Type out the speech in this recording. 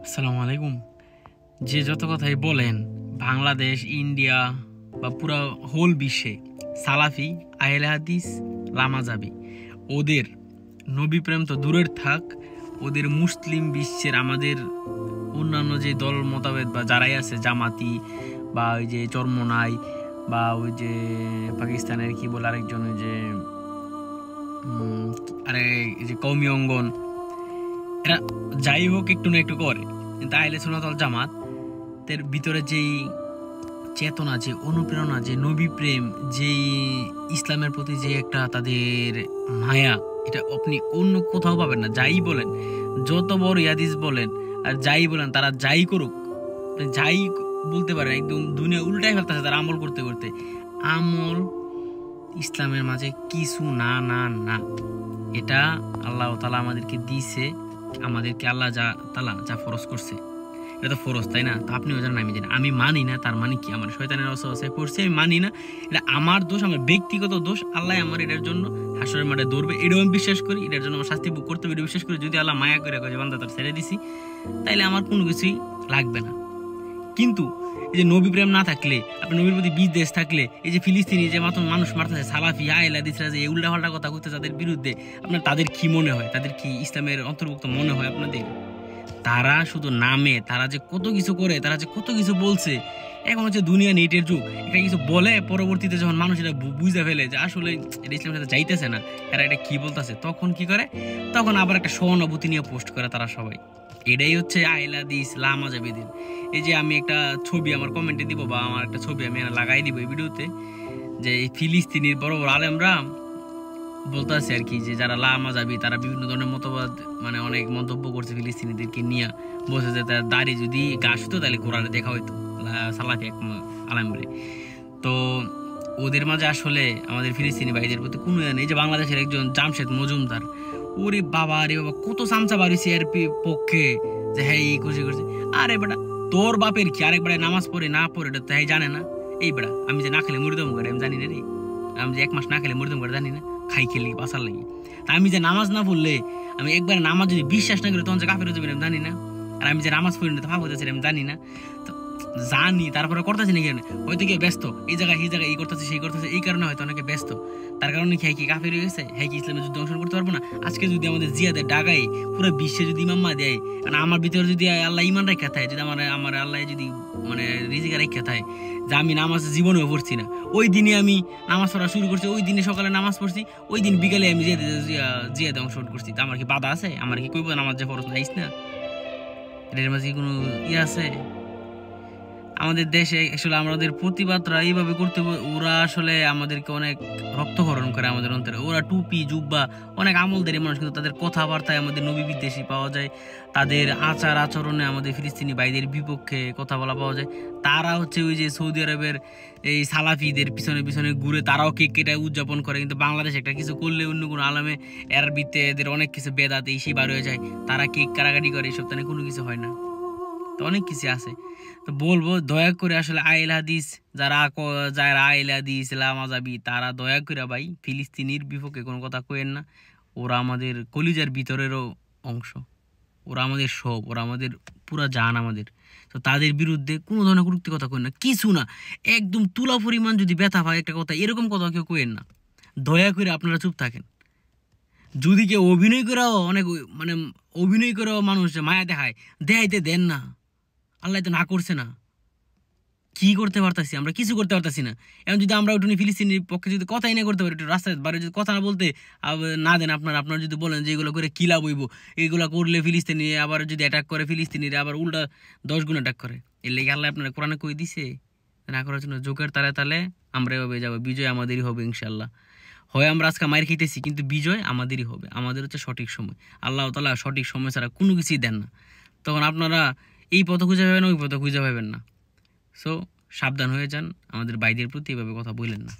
আসসালামু আলাইকুম। যে যত কথাই বলেন, বাংলাদেশ, ইন্ডিয়া বা পুরো হোল বিশ্বে সালাফি, আহলে হাদিস, লামাজাবি, ওদের নবী প্রেম তো দূরের থাক, ওদের মুসলিম বিশ্বের আমাদের অন্যান্য যে দল মতভেদ বা যারাই আছে, জামাতি বা ওই যে চরমোনাই বা ওই যে পাকিস্তানের কি বলে আরেকজন, ওই যে আরে এই যে কওমি অঙ্গন, এরা যাই হোক একটু না একটু করে, কিন্তু আহলে সুন্নাত ওয়াল জামাতের ভিতরে যেই চেতনা, যে অনুপ্রেরণা, যে নবী প্রেম, যে ইসলামের প্রতি যে একটা তাদের মায়া, এটা আপনি অন্য কোথাও পাবেন না। যাই বলেন, যত বড় ইয়াদিস বলেন আর যাই বলেন, তারা যাই করুক, যাই বলতে পারেন, একদম দুনিয়া উল্টাই ফেলতেছে তারা আমল করতে করতে। আমল ইসলামের মাঝে কিছু না না না, এটা আল্লাহ তাআলা আমাদেরকে দিয়েছে, আমাদেরকে আল্লাহ যা ফরজ করছে, এটা তো ফরজ, তাই না? তো আপনিও জানেন, আমি জানি, আমি মানি না, তার মানে কি আমার শয়তানের ওয়াসওয়াসায় পড়ছি, আমি মানি না, এটা আমার দোষ, আমার ব্যক্তিগত দোষ। আল্লাহ আমার এটার জন্য হাসরের মাঠে ধরবে, এটাও আমি বিশ্বাস করি, এটার জন্য আমার শাস্তি ভোগ করতে হবে, এটা বিশ্বাস করি। যদি আল্লাহ মায়া করে বান্দা তার ছেড়ে দিছি, তাইলে আমার কোনো কিছুই লাগবে না। কিন্তু এই যে নবী প্রেম না থাকলে, আপনি নবীর প্রতি বিদ্বেষ থাকলে, এই যে ফিলিস্তিনি যে মাত্র মানুষ মারতেছে, সালাফি আহলে হাদিসরা যে উল্টা পাল্টা কথা কইতে তাদের বিরুদ্ধে, আপনার তাদের কি মনে হয়? তাদের কি ইসলামের অন্তর্ভুক্ত মনে হয় আপনাদের? তারা শুধু নামে, তারা যে কত কিছু করে, তারা যে কত কিছু বলছে। এখন হচ্ছে দুনিয়া নেটের যুগ, একটা কিছু বলে, পরবর্তীতে যখন মানুষ এটা বুঝে ফেলে যে আসলে এটা ইসলামের সাথে যাইতেছে না, এরা এটা কি বলতেছে, তখন কি করে? তখন আবার একটা সহানুভূতি নিয়ে পোস্ট করে তারা সবাই। এটাই হচ্ছে আহলে হাদিস, লামাযাবিদের। এই যে আমি একটা ছবি আমার কমেন্টে দিব, বা আমার একটা ছবি আমি লাগাই দিব এই ভিডিওতে, যে এই ফিলিস্তিনির বড় বড় আলেমরা বলতেছে আর কি, যে যারা লামাযাবি তারা বিভিন্ন ধরনের মতবাদ, মানে অনেক মন্তব্য করছে ফিলিস্তিনিদেরকে নিয়ে, বলছে যে তার দাড়ি যদি গাছ হতো তাহলে কোরআনে দেখা হইতো, সালাফি এক আলেমরে। তো ওদের মাঝে আসলে আমাদের ফিলিস্তিনি ভাইদের প্রতি কোনো নেই। যে বাংলাদেশের একজন জামশেদ মজুমদার, ওরে বাবা রে বাবা, কত চামচা বাড়িছে এর পক্ষে, যে হ্যাঁ এই খুশি করছে। আরে বেটা, তোর বাপের কি আরেক বেড়ায় নামাজ পড়ে না পড়ে এটা তাই জানে না? এই বেড়া, আমি যে না খেলে মরিদম করে আমি জানি না রে, আমি যে 1 মাস না খেলে মরিদম করে জানি না, খাই খেলি বাঁচার লাগি। তা আমি যে নামাজ না পড়লে, আমি একবার নামাজ যদি বিশ্বাস না করি তখন যে কাফের হয়ে যাবেন আমি জানি না? আর আমি যে নামাজ পড়ি না তো পাপ হতেছি আমি জানি না? তো জানি, তারপরে করতেছি না কেন? হয়তো কি ব্যস্ত, এই জায়গায় এই করতেছে সেই করতেছে, এই কারণে হয়তো অনেকে ব্যস্ত। তার কারণে কি কি কাফের হয়ে গেছে? হ্যাঁ কি ইসলামের যুদ্ধে অংশগ্রহণ করতে পারবো না? আজকে যদি আমাদের জিয়াদের ডাগাই পুরো বিশ্বে যদি ইমাম্মা দেয়, মানে আমার ভিতরে যদি আল্লাহ ইমান রেখা থাকে, যদি আমার আল্লাহ যদি মানে রিজিকা রেখা থাকে, যে আমি নামাজ জীবনেও পড়ছি না, ওই দিনে আমি নামাজ পড়া শুরু করছি, ওই দিনে সকালে নামাজ পড়ছি, ওই দিন বিকালে আমি জিয়াদে অংশগ্রহণ করছি, তা আমার কি বাধা আছে? আমার কি কইব নামাজ যে ফরজ নাইস না? এটার মাঝে কি কোনো ইয়ে আছে? আমাদের দেশে আসলে আমাদের প্রতিবাদরা এইভাবে করতে, ওরা আসলে আমাদেরকে অনেক রক্তক্ষরণ করে আমাদের অন্তরে। ওরা টুপি জুব্বা অনেক আমলদারি মানুষ, কিন্তু তাদের কথাবার্তায় আমাদের নবী বিদ্বেষী পাওয়া যায়, তাদের আচার আচরণে আমাদের ফিলিস্তিনি ভাইদের বিপক্ষে কথা বলা পাওয়া যায়। তারা হচ্ছে ওই যে সৌদি আরবের এই সালাফিদের পিছনে পিছনে ঘুরে তারাও কেক কেটে উদযাপন করে, কিন্তু বাংলাদেশ একটা কিছু করলে অন্য কোনো আলমে এর ভিত্তে এদের অনেক কিছু বেদাত এই বার হয়ে যায়, তারা কেক কারাকাটি করে, এসব তানে কোনো কিছু হয় না। তো অনেক কিছু আছে। তো বলবো দয়া করে আসলে আহলে হাদিস যারা আহলে হাদিস লামাযাবি, তারা দয়া করে ভাই ফিলিস্তিনির বিপক্ষে কোনো কথা কইেন না। ওরা আমাদের কলিজার ভিতরেরও অংশ, ওরা আমাদের সব, ওরা আমাদের পুরা জান আমাদের। তো তাদের বিরুদ্ধে কোনো ধরনের কটূক্তি কথা কইেন না, কিছু না, একদম তুলা পরিমাণ যদি ব্যথা পায় একটা কথা, এরকম কথা কেউ কইেন না। দয়া করে আপনারা চুপ থাকেন। যদি কেউ অভিনয় করেও অনেক, মানে অভিনয় করেও মানুষ মায়া দেখায়, দেখাইতে দেন না। আল্লাহ তো না করছে না, কি করতে পারতাছি আমরা? কিছু করতে পারতাছি না। এখন যদি আমরা একটু ফিলিস্তিনের পক্ষে যদি কথাই না করতে পারি, একটু রাস্তায় বাইরে যদি কথা না বলতে না দেন, আপনারা যদি বলেন যে এগুলো করে কি লাভ হইব, এগুলো করলে ফিলিস্তিনি আবার যদি অ্যাটাক করে, ফিলিস্তিনিরা আবার উল্টা 10 গুণ অ্যাটাক করে, এর লেগে আল্লাহ আপনারা কোরআনে কই দিছে না করার জন্য। যোগের তালে তালে আমরা এভাবে যাবো, বিজয় আমাদেরই হবে ইনশাল্লাহ। হয় আমরা আজকে মায়ের খেতেছি, কিন্তু বিজয় আমাদেরই হবে, আমাদের হচ্ছে সঠিক সময়। আল্লাহ তাআলা সঠিক সময় ছাড়া কোনো কিছুই দেন না। তখন আপনারা এই পথ খুঁজে পাবেন, ওই পথ খুঁজে পাবেন না। সো সাবধান হয়ে যান, আমাদের ভাইদের প্রতি এভাবে কথা বললেন না।